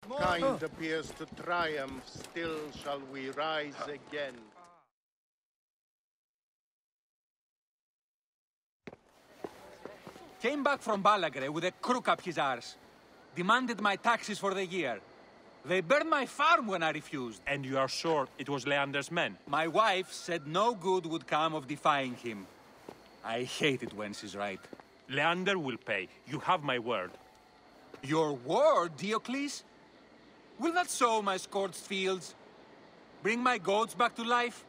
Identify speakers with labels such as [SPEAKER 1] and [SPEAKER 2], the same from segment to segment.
[SPEAKER 1] Kind appears to triumph, still shall we rise again.
[SPEAKER 2] Came back from Balagre with a crook up his arse. Demanded my taxes for the year. They burned my farm when I refused.
[SPEAKER 3] And you are sure it was Leander's men?
[SPEAKER 2] My wife said no good would come of defying him. I hate it when she's right.
[SPEAKER 3] Leander will pay. You have my word.
[SPEAKER 2] Your word, Diocles? Will that sow my scorched fields? Bring my goats back to life?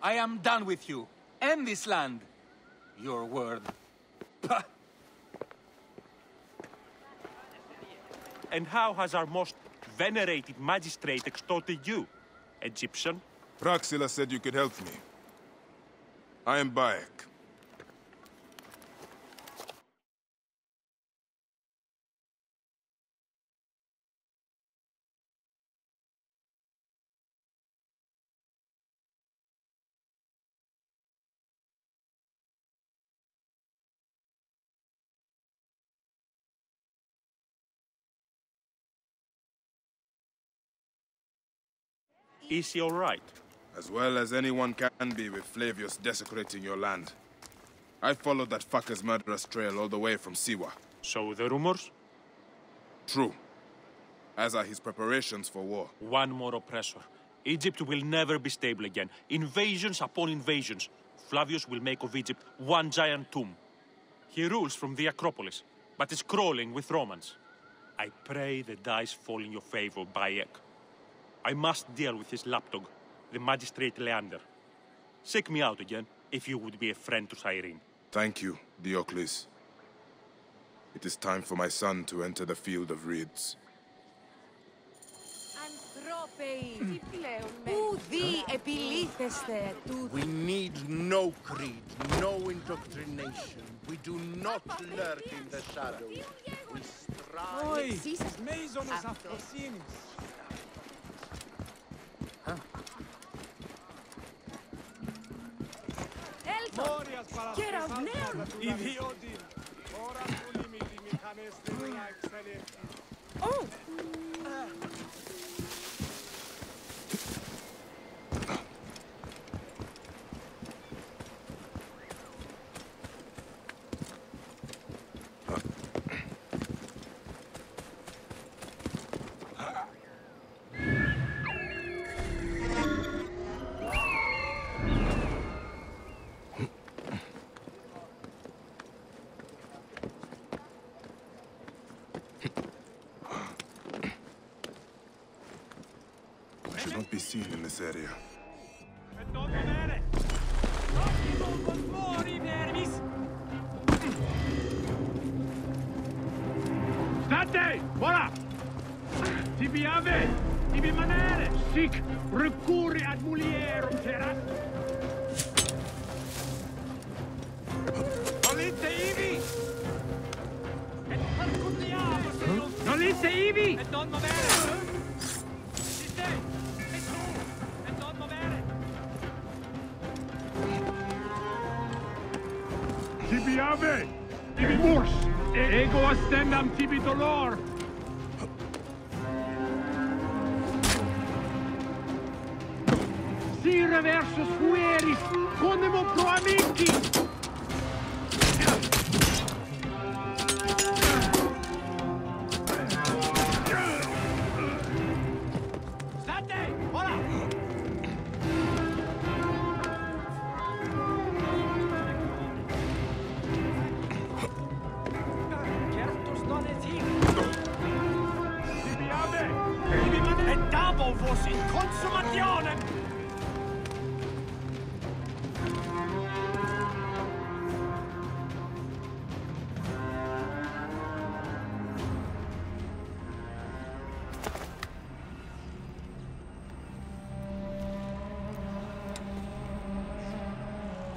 [SPEAKER 2] I am done with you. And this land. Your word. Pah!
[SPEAKER 3] And how has our most venerated magistrate extorted you, Egyptian?
[SPEAKER 4] Praxila said you could help me. I am Bayek.
[SPEAKER 3] Is he all right?
[SPEAKER 4] As well as anyone can be with Flavius desecrating your land. I followed that fucker's murderous trail all the way from Siwa.
[SPEAKER 3] So the rumors?
[SPEAKER 4] True. As are his preparations for war.
[SPEAKER 3] One more oppressor. Egypt will never be stable again. Invasions upon invasions. Flavius will make of Egypt one giant tomb. He rules from the Acropolis, but is crawling with Romans. I pray the dice fall in your favor, Bayek. I must deal with his lapdog, the magistrate Leander. Seek me out again, if you would be a friend to Cyrene.
[SPEAKER 4] Thank you, Diocles. It is time for my son to enter the field of reeds.
[SPEAKER 1] We need no creed, no indoctrination. We do not lurk in the shadows. We strive.
[SPEAKER 5] Oh!
[SPEAKER 4] Should not be seen in this area.
[SPEAKER 6] State! Voilà! Tibi ave! Tibi manere! Sic! Recurri ad mulierum terat! Nolite ivi! Et parcundiamo! Nolite ivi! Et non movere! Site! Et tu! Et non movere! Tibi ave! Tibi murs! Ego astendam tibi dolor! Sire versus fueris, conemo pro amici! State! Hola! Certus non et hic! Tibi ave! Tibi mane! Et dabo vos in consumationem!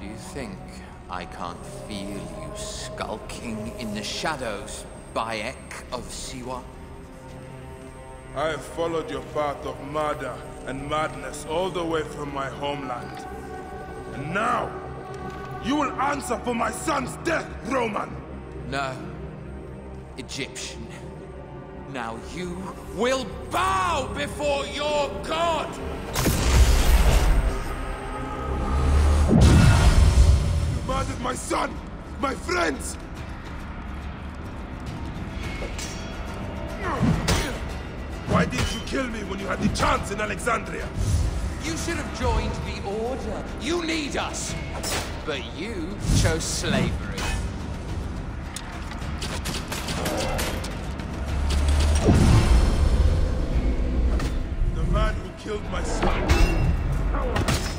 [SPEAKER 7] Do you think I can't feel you skulking in the shadows, Bayek of Siwa?
[SPEAKER 4] I have followed your path of murder and madness all the way from my homeland. And now, you will answer for my son's death, Roman!
[SPEAKER 7] No, Egyptian. Now you will bow before your god!
[SPEAKER 4] You murdered my son! My friends! Why didn't you kill me when you had the chance in Alexandria?
[SPEAKER 7] You should have joined the Order. You need us! But you chose slavery.
[SPEAKER 4] The man who killed my son.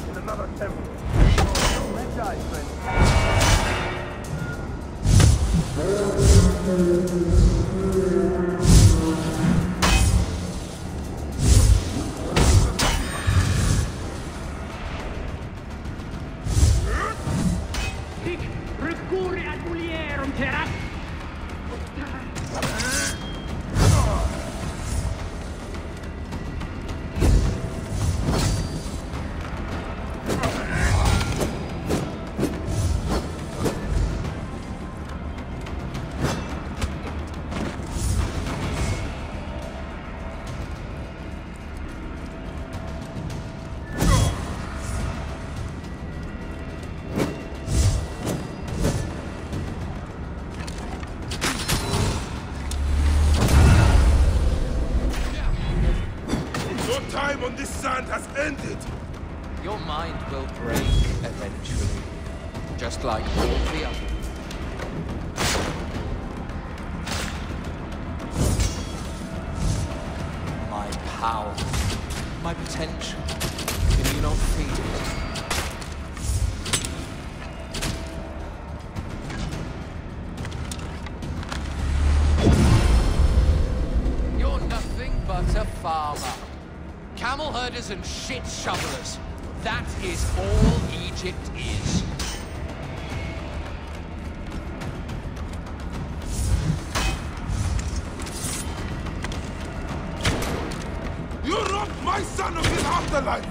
[SPEAKER 4] In another temple. Let's die, friend.
[SPEAKER 6] Recurri ad mulierum terras.
[SPEAKER 4] Time on this sand has ended!
[SPEAKER 7] Your mind will break eventually. Just like all the others. My power, my potential. Can you not feel it? You're nothing but a farmer. Camel herders and shit shovelers. That is all Egypt is.
[SPEAKER 4] You robbed my son of his afterlife!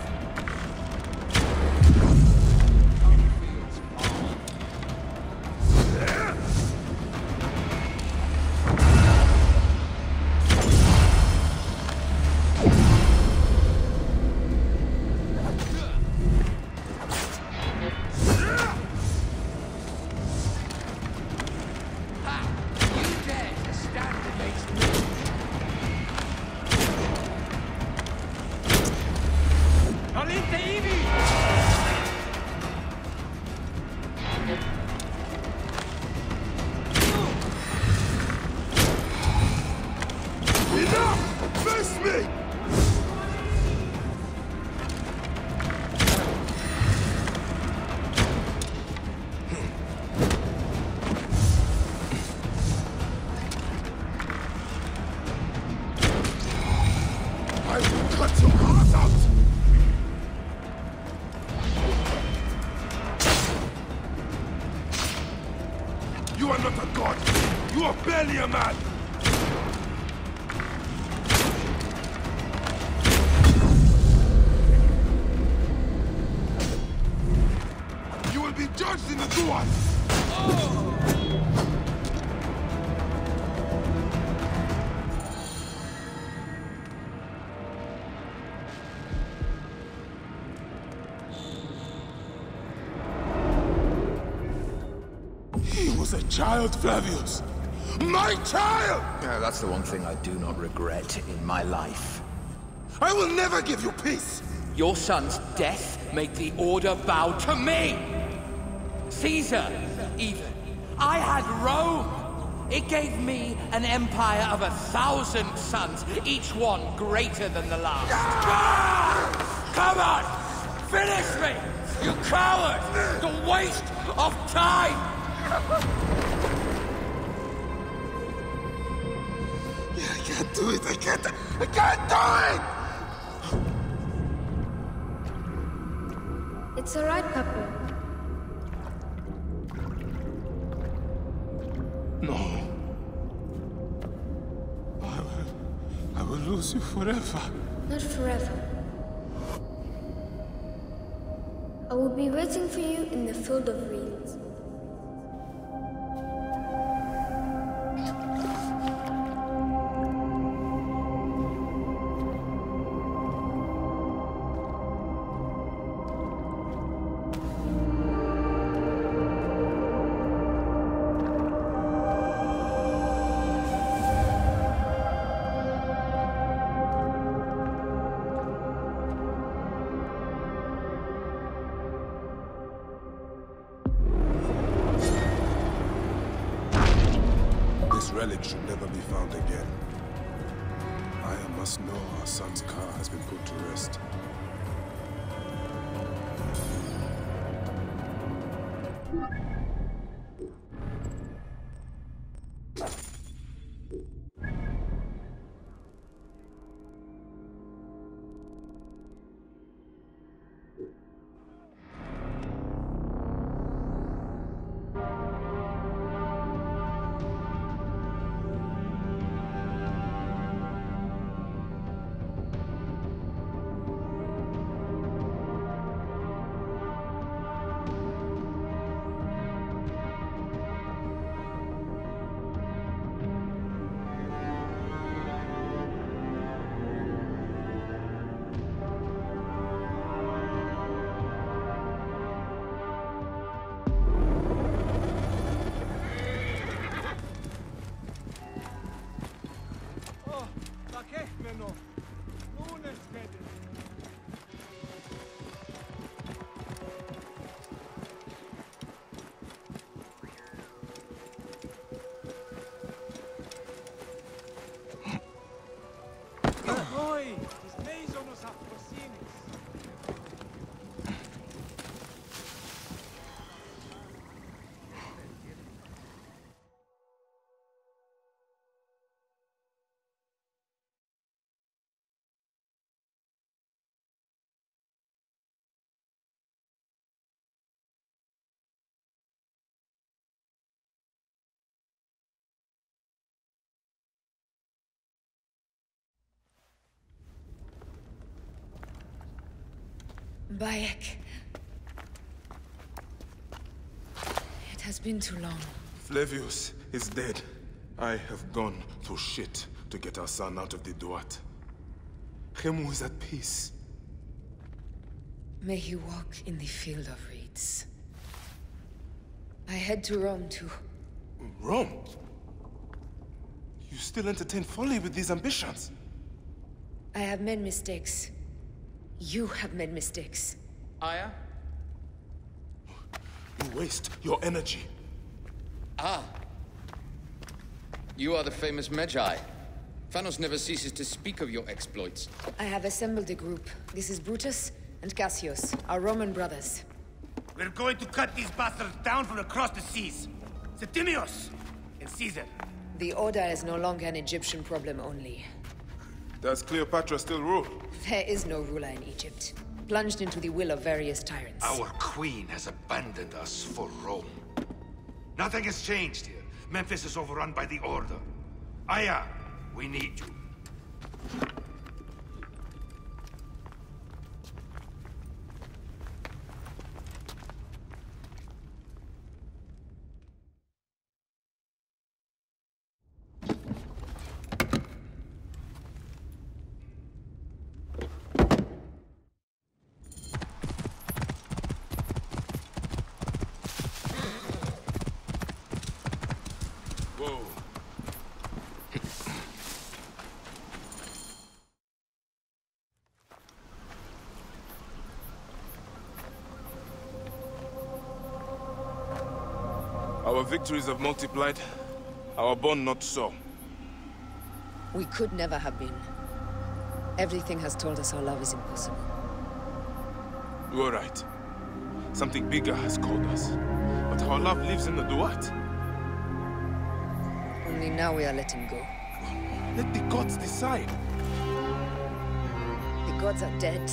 [SPEAKER 4] You are not a god! You are barely a man! You will be judged in the Duat! He was a child, Flavius! My child!
[SPEAKER 7] That's the one thing I do not regret in my life.
[SPEAKER 4] I will never give you peace!
[SPEAKER 7] Your son's death made the Order bow to me! Caesar, even. I had Rome! It gave me an empire of 1,000 sons, each one greater than the last. Come on! Finish me! You coward! The waste of time!
[SPEAKER 4] I can't do it! I can't do it!
[SPEAKER 5] It's alright, Papa.
[SPEAKER 4] No. I will lose you forever.
[SPEAKER 5] Not forever. I will be waiting for you in the field of reeds.
[SPEAKER 4] relic should never be found again. Aya must know our son's car has been put to rest.
[SPEAKER 8] Bayek. It has been too long.
[SPEAKER 4] Flavius is dead. I have gone through shit to get our son out of the Duat. Khemu is at peace.
[SPEAKER 8] May he walk in the field of reeds. I head to Rome too.
[SPEAKER 4] Rome? You still entertain folly with these ambitions?
[SPEAKER 8] I have made mistakes. You have made mistakes.
[SPEAKER 7] Aya?
[SPEAKER 4] You waste your energy.
[SPEAKER 7] Ah. You are the famous Medjay. Thanos never ceases to speak of your exploits.
[SPEAKER 8] I have assembled a group. This is Brutus and Cassius, our Roman brothers.
[SPEAKER 9] We're going to cut these bastards down from across the seas. Septimius and Caesar.
[SPEAKER 8] The Order is no longer an Egyptian problem only.
[SPEAKER 4] Does Cleopatra still rule?
[SPEAKER 8] There is no ruler in Egypt. Plunged into the will of various tyrants.
[SPEAKER 10] Our queen has abandoned us for Rome. Nothing has changed here. Memphis is overrun by the Order. Aya, we need you.
[SPEAKER 4] Our victories have multiplied, our bond not so.
[SPEAKER 8] We could never have been. Everything has told us our love is impossible.
[SPEAKER 4] You are right. Something bigger has called us. But our love lives in the Duat.
[SPEAKER 8] Only now we are letting go.
[SPEAKER 4] Let the gods decide.
[SPEAKER 8] The gods are dead.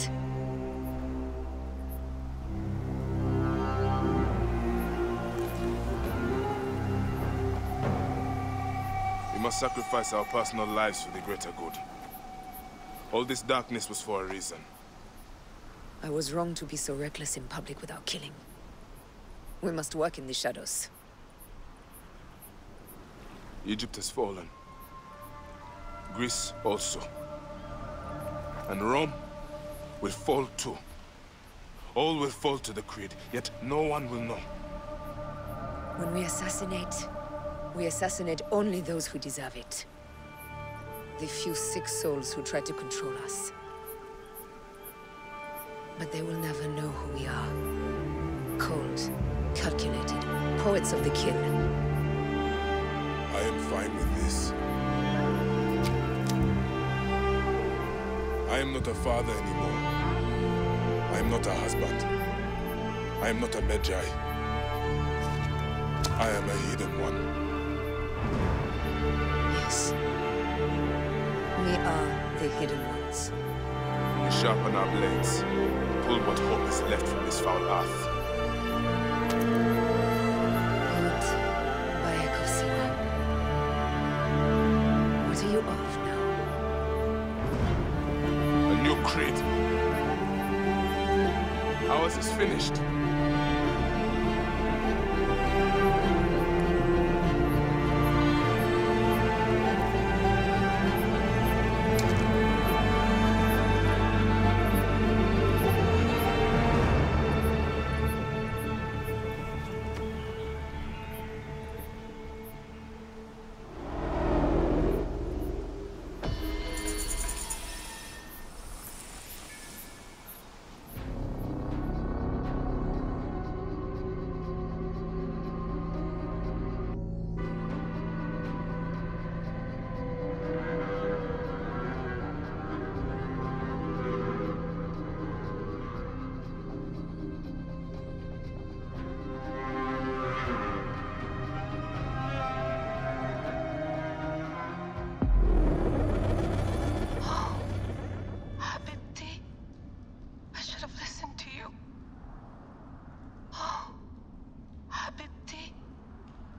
[SPEAKER 4] We must sacrifice our personal lives for the greater good. All this darkness was for a reason.
[SPEAKER 8] I was wrong to be so reckless in public without killing. We must work in the shadows.
[SPEAKER 4] Egypt has fallen. Greece also. And Rome will fall too. All will fall to the Creed, yet no one will know.
[SPEAKER 8] When we assassinate only those who deserve it. The few sick souls who try to control us. But they will never know who we are. Cold, calculated, poets of the kill.
[SPEAKER 4] I am fine with this. I am not a father anymore. I am not a husband. I am not a Medjay. I am a hidden one.
[SPEAKER 8] Yes. We are the hidden ones.
[SPEAKER 4] We sharpen our blades, pull what hope is left from this foul earth.
[SPEAKER 8] Good. Bayek of Siwa. What are you of now?
[SPEAKER 4] A new creed. Ours is finished.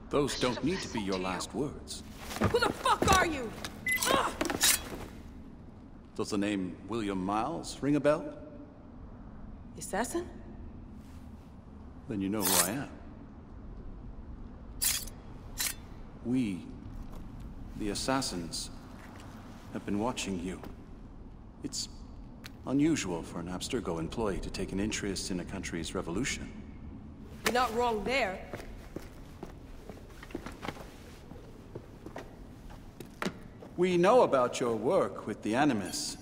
[SPEAKER 11] Those don't need to be your last words.
[SPEAKER 12] Who the fuck are you?
[SPEAKER 11] Does the name William Miles ring a bell?
[SPEAKER 12] The assassin?
[SPEAKER 11] Then you know who I am. We, the assassins, have been watching you. It's unusual for an Abstergo employee to take an interest in a country's revolution.
[SPEAKER 12] You're not wrong there.
[SPEAKER 11] We know about your work with the Animus.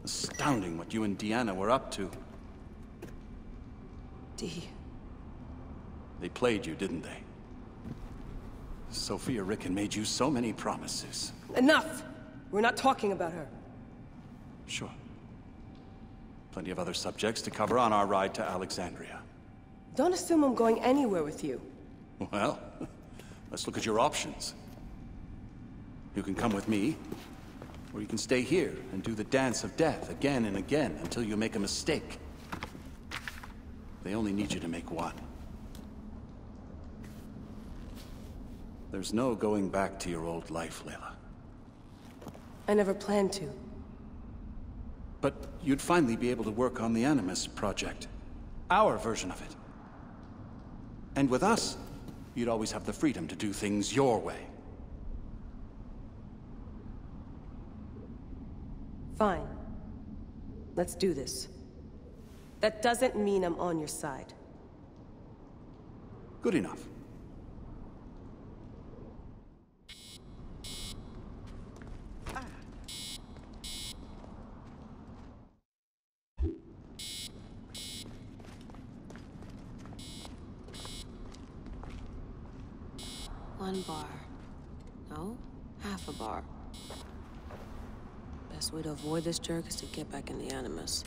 [SPEAKER 11] Astounding what you and Deanna were up to.
[SPEAKER 12] Dee.
[SPEAKER 11] They played you, didn't they? Sophia Ricken made you so many promises.
[SPEAKER 12] Enough! We're not talking about her.
[SPEAKER 11] Sure. Plenty of other subjects to cover on our ride to Alexandria.
[SPEAKER 12] Don't assume I'm going anywhere with you.
[SPEAKER 11] Well, let's look at your options. You can come with me, or you can stay here and do the dance of death again and again until you make a mistake. They only need you to make one. There's no going back to your old life, Layla.
[SPEAKER 12] I never planned to.
[SPEAKER 11] But you'd finally be able to work on the Animus project. Our version of it. And with us, you'd always have the freedom to do things your way.
[SPEAKER 12] Fine. Let's do this. That doesn't mean I'm on your side.
[SPEAKER 11] Good enough.
[SPEAKER 13] One bar. No, half a bar. Best way to avoid this jerk is to get back in the Animus.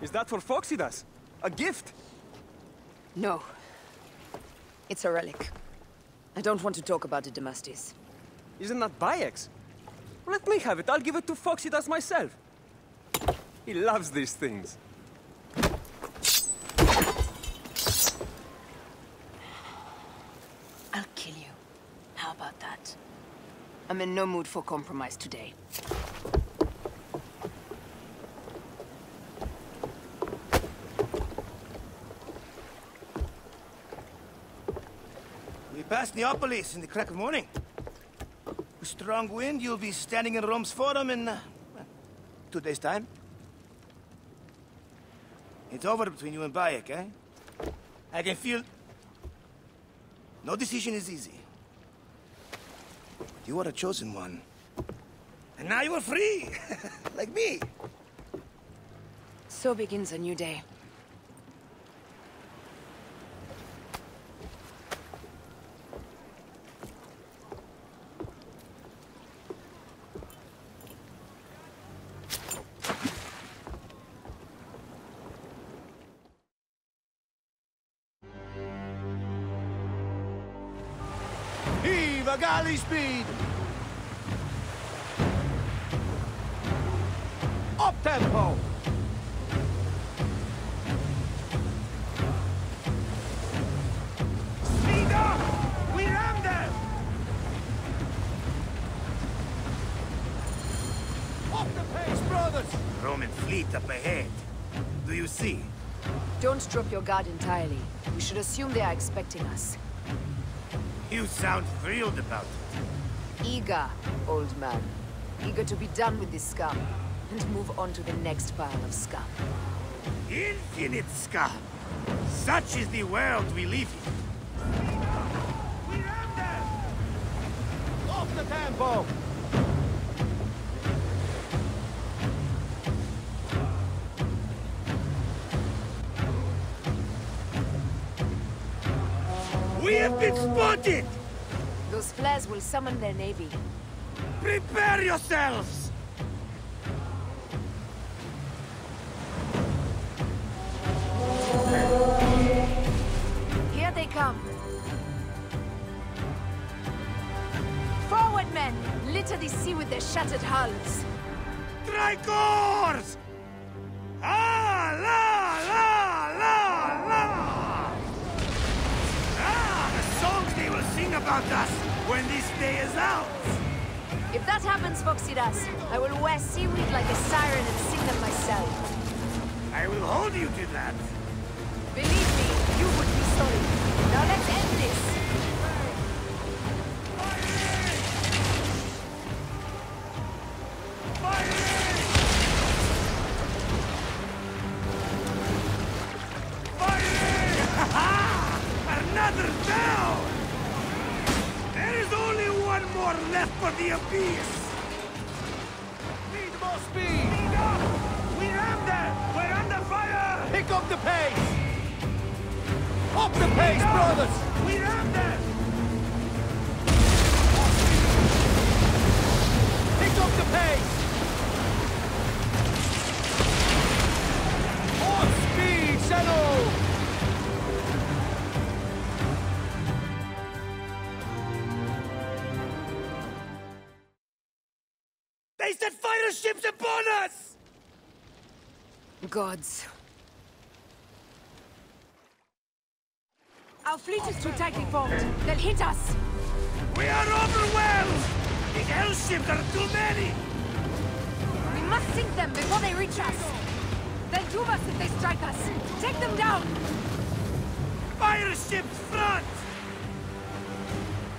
[SPEAKER 14] Is that for Phoxidas? A gift?
[SPEAKER 15] No. It's a relic. I don't want to talk about it, Damastis.
[SPEAKER 14] Isn't that Bayek's? Let me have it. I'll give it to Phoxidas myself. He loves these things.
[SPEAKER 15] I'll kill you. How about that? I'm in no mood for compromise today.
[SPEAKER 9] We passed Neapolis in the crack of morning. With strong wind, you'll be standing in Rome's Forum in, 2 days' time. It's over between you and Bayek, eh? I can feel... No decision is easy. But you are a chosen one. And now you are free! Like me!
[SPEAKER 15] So begins a new day.
[SPEAKER 1] Heave a galley speed! Up tempo!
[SPEAKER 9] Speed up! We ram them!
[SPEAKER 1] Up the pace, brothers!
[SPEAKER 9] Roman fleet up ahead. Do you see?
[SPEAKER 15] Don't drop your guard entirely. We should assume they are expecting us.
[SPEAKER 9] You sound thrilled about it.
[SPEAKER 15] Eager, old man. Eager to be done with this scum. And move on to the next pile of scum.
[SPEAKER 9] Infinite scum! Such is the world we live in. We ram them!
[SPEAKER 1] Off the tempo!
[SPEAKER 9] We have been spotted!
[SPEAKER 15] Those flares will summon their navy.
[SPEAKER 9] Prepare yourselves!
[SPEAKER 15] Here they come. Forward, men! Litter the sea with their shattered hulls.
[SPEAKER 9] Tricors! Ah, la, la, la, la! Ah, the songs they will sing about us when this day is out!
[SPEAKER 15] If that happens, Phoxidas, I will wear seaweed like a siren and sing them myself.
[SPEAKER 9] I will hold you to that.
[SPEAKER 15] Believe me, you would be sorry. Now let's end this.
[SPEAKER 9] Another down! There is only one more left for the abyss!
[SPEAKER 1] Need more speed!
[SPEAKER 9] Speed up! We ram them! We're under fire!
[SPEAKER 1] Pick up the pace! Up the pace, brothers!
[SPEAKER 9] We ram them!
[SPEAKER 1] Pick up the pace! More speed, Shadow!
[SPEAKER 9] They set fighter ships upon us!
[SPEAKER 15] Gods.
[SPEAKER 16] Our fleet is too tightly formed. They'll hit us.
[SPEAKER 9] We are overwhelmed! These hell ships are too many!
[SPEAKER 16] We must sink them before they reach us. They'll doom us if they strike us. Take them down!
[SPEAKER 9] Fire ships front!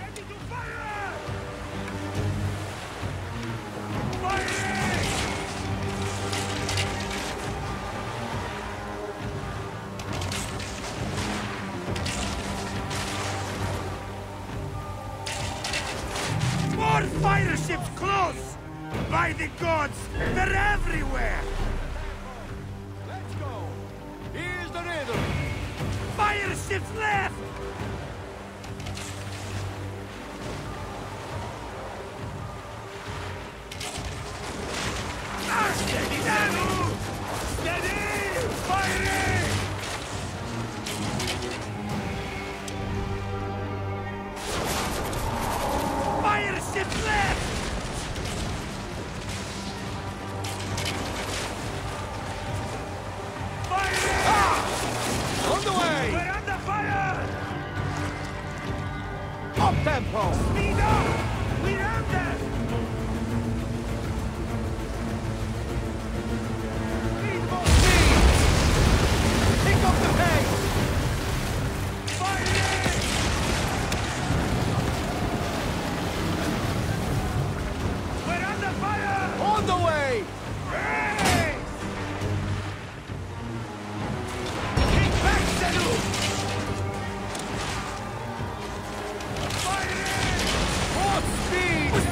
[SPEAKER 9] Ready to fire! Fire! More fire ships close! By the gods, they're everywhere!
[SPEAKER 1] Let's go! Here's the rhythm!
[SPEAKER 9] Fire ships left! Steady, Danu! Steady! tempo! Speed up! We have them! Need more speed! Pick up the pace! Fighting! We're under fire! On the way! Hey! Kick back, Senu!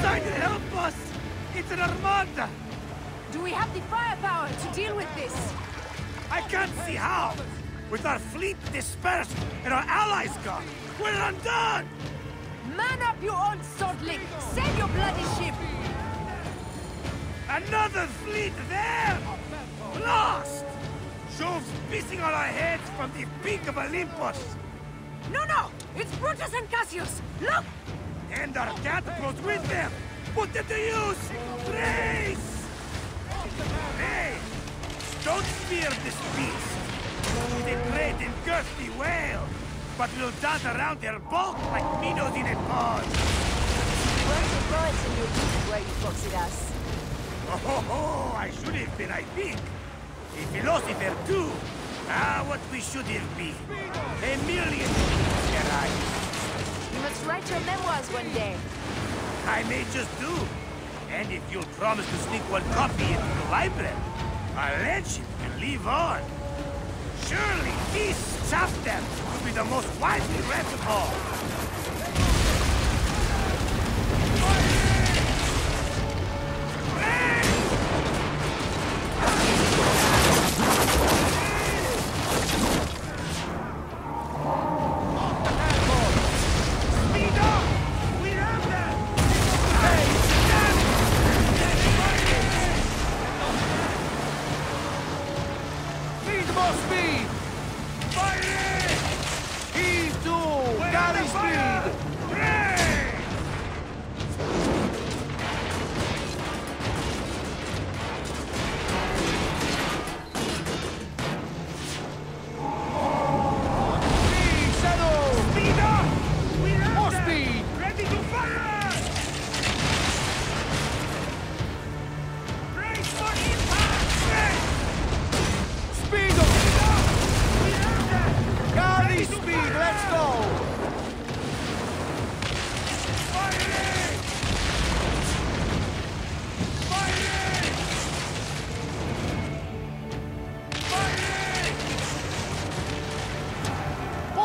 [SPEAKER 9] Trying to help us! It's an armada!
[SPEAKER 16] Do we have the firepower to deal with this?
[SPEAKER 9] I can't see how! With our fleet dispersed and our allies gone, we're undone!
[SPEAKER 16] Man up, you old sodling! Save your bloody ship!
[SPEAKER 9] Another fleet there! Lost! Jove's pissing on our heads from the peak of Olympus!
[SPEAKER 16] No! It's Brutus and Cassius! Look!
[SPEAKER 9] And our catapults with them! Put them to use! Race! Hey! Don't fear this beast! He's a great and girthy whale, but we'll dance around their bulk like minnows in a pond!
[SPEAKER 16] Weren't surprised when you did where you foxed us.
[SPEAKER 9] Oh, I should have been, I think. A philosopher too. Ah, what we should have been. A million years.
[SPEAKER 16] You must write your memoirs one day.
[SPEAKER 9] I may just do. And if you'll promise to sneak one copy into the library, our legend will live on. Surely this chapter will be the most widely read of all.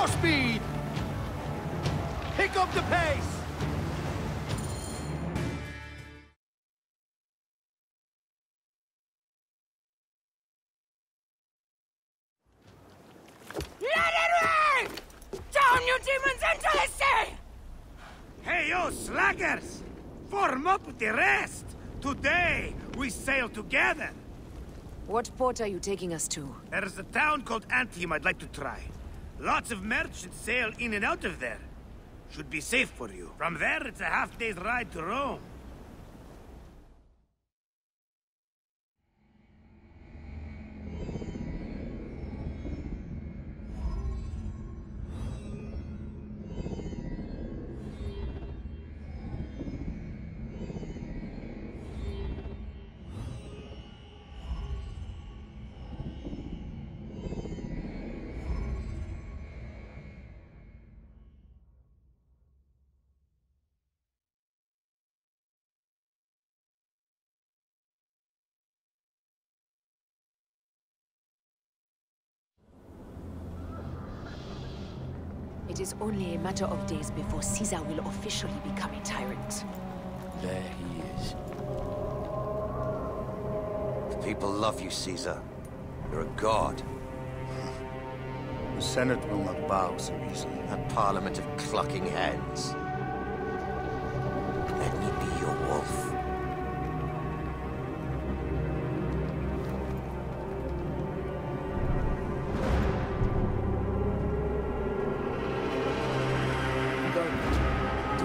[SPEAKER 9] Speed! Pick up the pace!
[SPEAKER 16] Let it rain! Down, you demons, into the sea!
[SPEAKER 9] Hey, yo, slackers! Form up with the rest! Today, we sail together!
[SPEAKER 15] What port are you taking us to?
[SPEAKER 9] There's a town called Antium I'd like to try. Lots of merchants sail in and out of there. Should be safe for you. From there, it's a half-day's ride to Rome.
[SPEAKER 15] It is only a matter of days before Caesar will officially become a tyrant.
[SPEAKER 17] There he is. The people love you, Caesar. You're a god.
[SPEAKER 1] The Senate will not bow so easily.
[SPEAKER 17] A parliament of clucking hens. Let me be your wolf.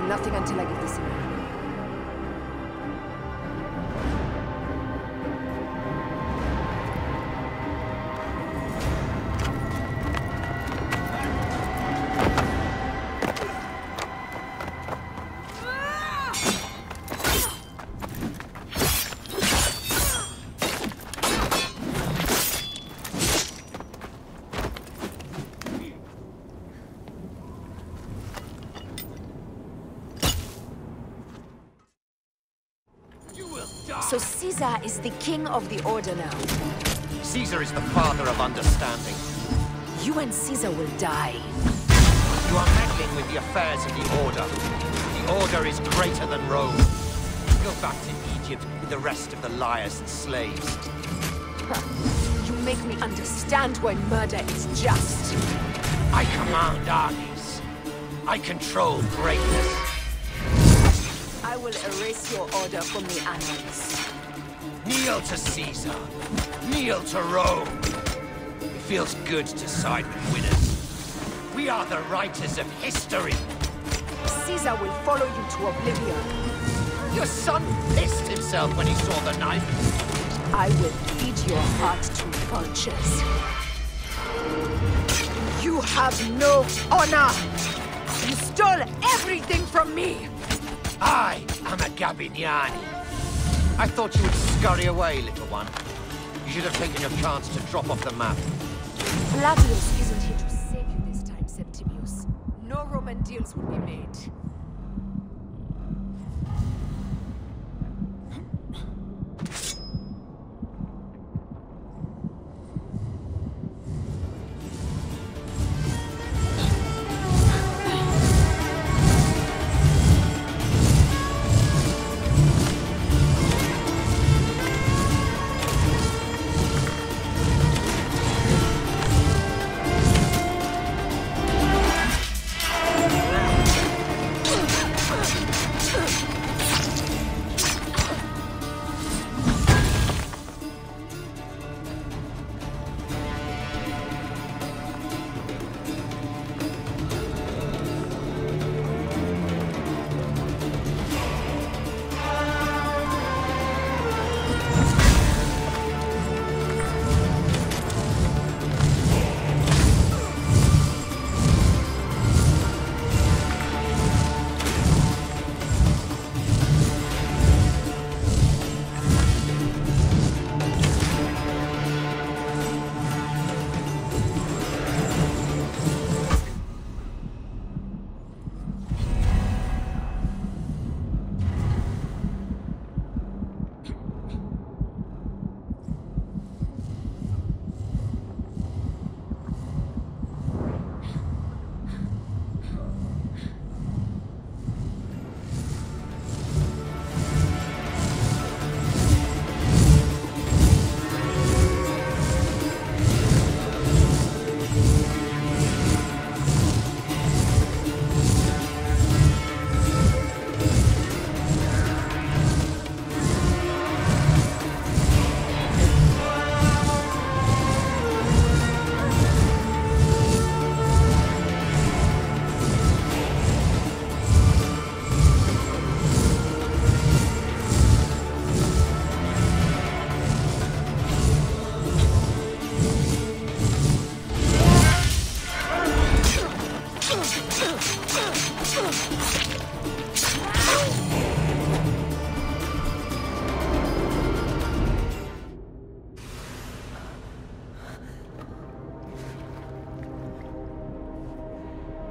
[SPEAKER 15] Nothing until I give the signal. So Caesar is the king of the Order now.
[SPEAKER 17] Caesar is the father of understanding.
[SPEAKER 15] You and Caesar will die.
[SPEAKER 17] You are meddling with the affairs of the Order. The Order is greater than Rome. Go back to Egypt with the rest of the liars and slaves.
[SPEAKER 15] You make me understand why murder is just.
[SPEAKER 17] I command armies. I control greatness.
[SPEAKER 15] I will erase your order from the annals.
[SPEAKER 17] Kneel to Caesar. Kneel to Rome. It feels good to side with winners. We are the writers of history.
[SPEAKER 15] Caesar will follow you to oblivion.
[SPEAKER 17] Your son pissed himself when he saw the knife.
[SPEAKER 15] I will feed your heart to vultures. You have no honor! You stole everything from me!
[SPEAKER 17] I am a Gabiniani. I thought you would scurry away, little one. You should have taken your chance to drop off the map.
[SPEAKER 15] Flavius isn't here to save you this time, Septimius. No Roman deals will be made.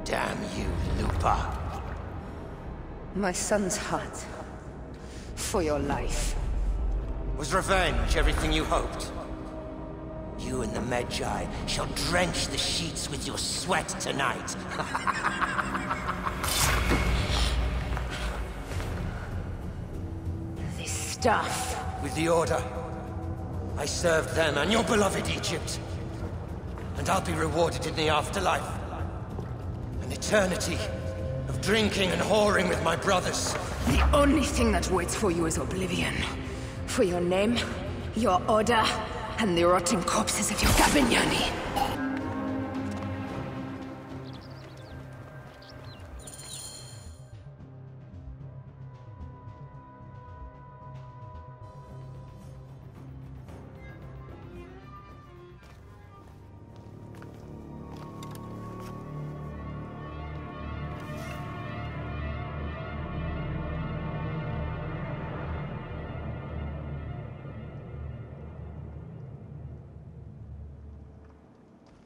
[SPEAKER 17] Damn you, Lupa.
[SPEAKER 15] My son's heart. For your life.
[SPEAKER 17] Was revenge everything you hoped? You and the Medjay shall drench the sheets with your sweat tonight.
[SPEAKER 15] This stuff.
[SPEAKER 17] With the Order, I served them and your beloved Egypt. And I'll be rewarded in the afterlife. An eternity of drinking and whoring with my brothers.
[SPEAKER 15] The only thing that waits for you is oblivion. For your name, your order, and the rotting corpses of your Gabiniani.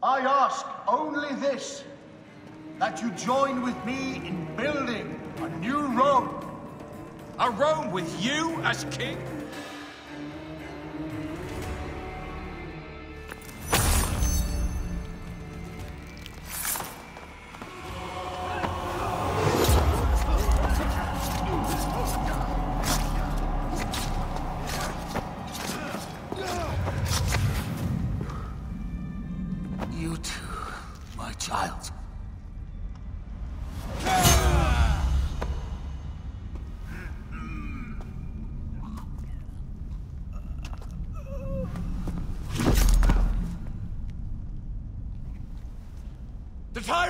[SPEAKER 18] I ask only this, that you join with me in building a new Rome.
[SPEAKER 2] A Rome with you as king?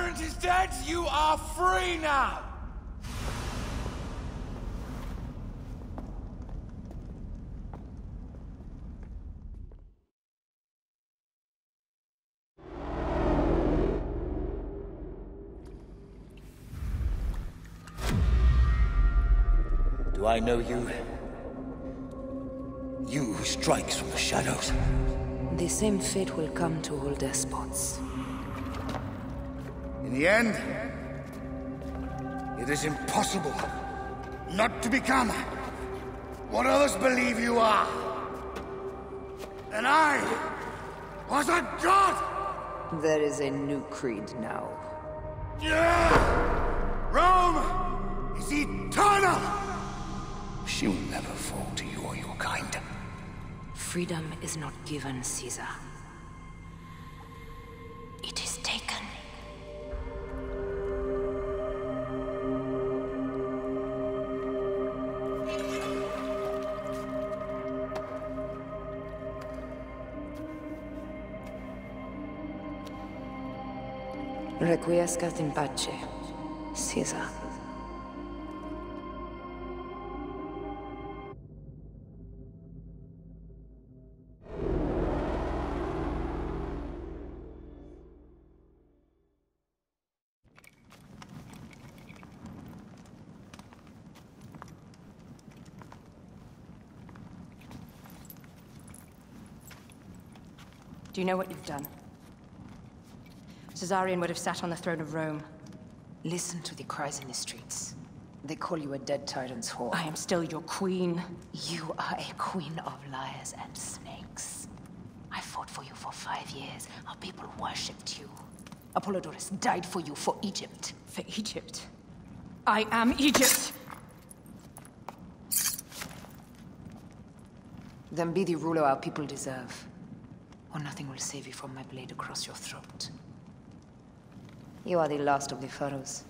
[SPEAKER 7] tyrant is dead, you are free now!
[SPEAKER 17] Do I know you? You who strikes from the shadows.
[SPEAKER 15] The same fate will come to all despots.
[SPEAKER 18] In the end, it is impossible not to become what others believe you are. And I was a god!
[SPEAKER 15] There is a new creed now.
[SPEAKER 18] Rome is eternal!
[SPEAKER 17] She will never fall to you or your kind.
[SPEAKER 15] Freedom is not given, Caesar. It is taken. Requiescat in pace, Caesar.
[SPEAKER 13] Do you know what you've done? Caesarion would have sat on the throne of Rome.
[SPEAKER 15] Listen to the cries in the streets. They call you a dead tyrant's whore.
[SPEAKER 13] I am still your queen.
[SPEAKER 15] You are a queen of liars and snakes. I fought for you for 5 years. Our people worshipped you. Apollodorus died for you, for Egypt.
[SPEAKER 13] For Egypt? I am Egypt!
[SPEAKER 15] Then be the ruler our people deserve. Or nothing will save you from my blade across your throat. You are the last of the pharaohs.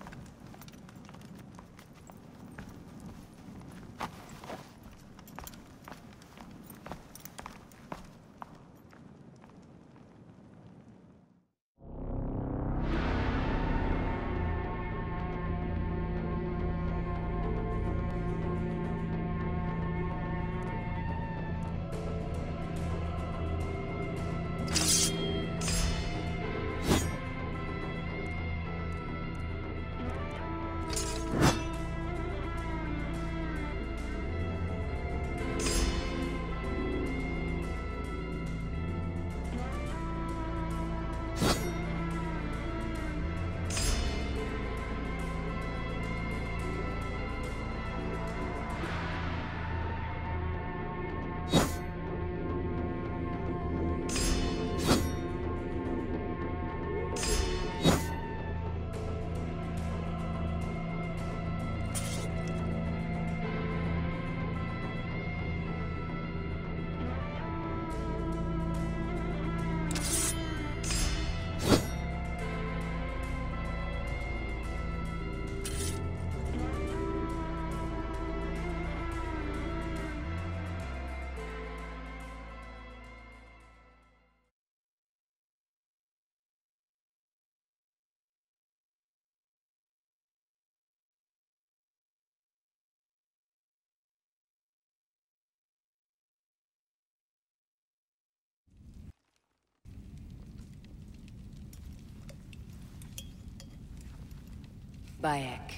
[SPEAKER 15] Bayek.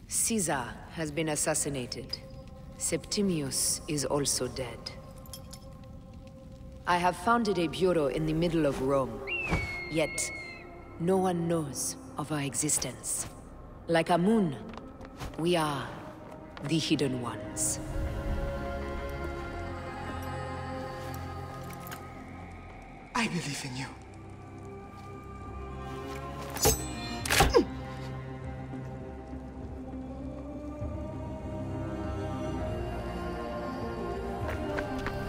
[SPEAKER 15] Caesar has been assassinated. Septimius is also dead. I have founded a bureau in the middle of Rome. Yet, no one knows of our existence. Like Amun, we are the Hidden Ones.
[SPEAKER 18] I believe in you.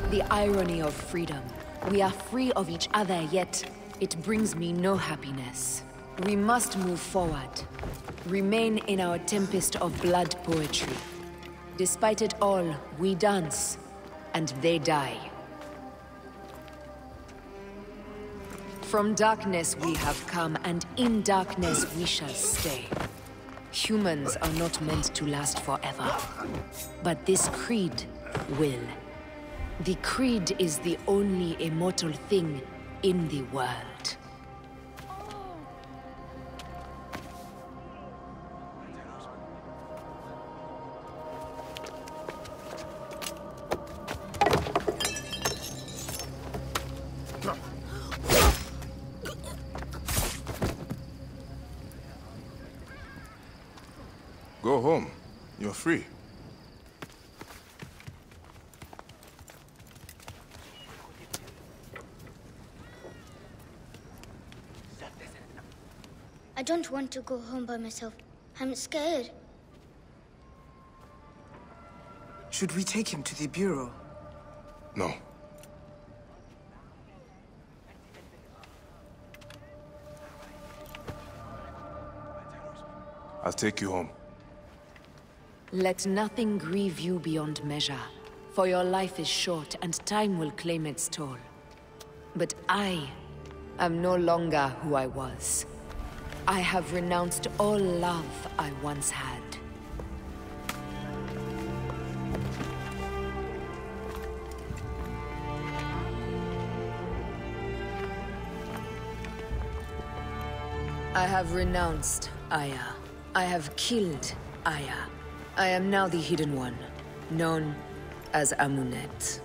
[SPEAKER 15] The irony of freedom. We are free of each other, yet it brings me no happiness. We must move forward. Remain in our tempest of blood poetry. Despite it all, we dance, and they die. From darkness we have come, and in darkness we shall stay. Humans are not meant to last forever. But this creed will. The creed is the only immortal thing in the world.
[SPEAKER 4] Go home. You're free.
[SPEAKER 5] I don't want to go home by myself. I'm scared.
[SPEAKER 19] Should we take him to the Bureau?
[SPEAKER 4] No. I'll take you home.
[SPEAKER 15] Let nothing grieve you beyond measure, for your life is short and time will claim its toll. But I am no longer who I was. I have renounced all love I once had. I have renounced Aya. I have killed Aya. I am now the Hidden One, known as Amunet.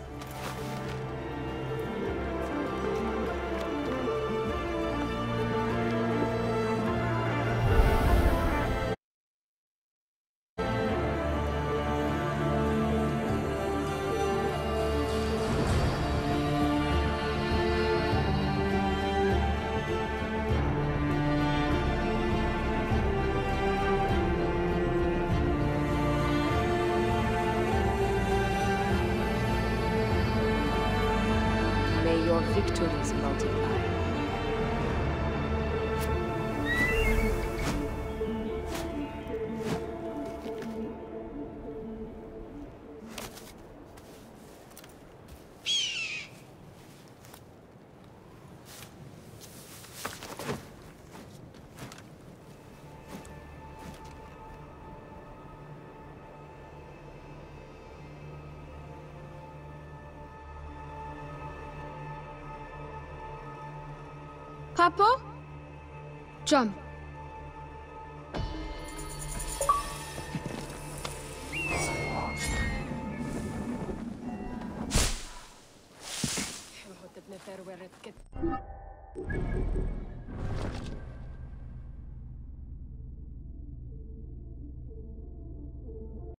[SPEAKER 15] Your victories multiply.
[SPEAKER 5] Papa? Jump.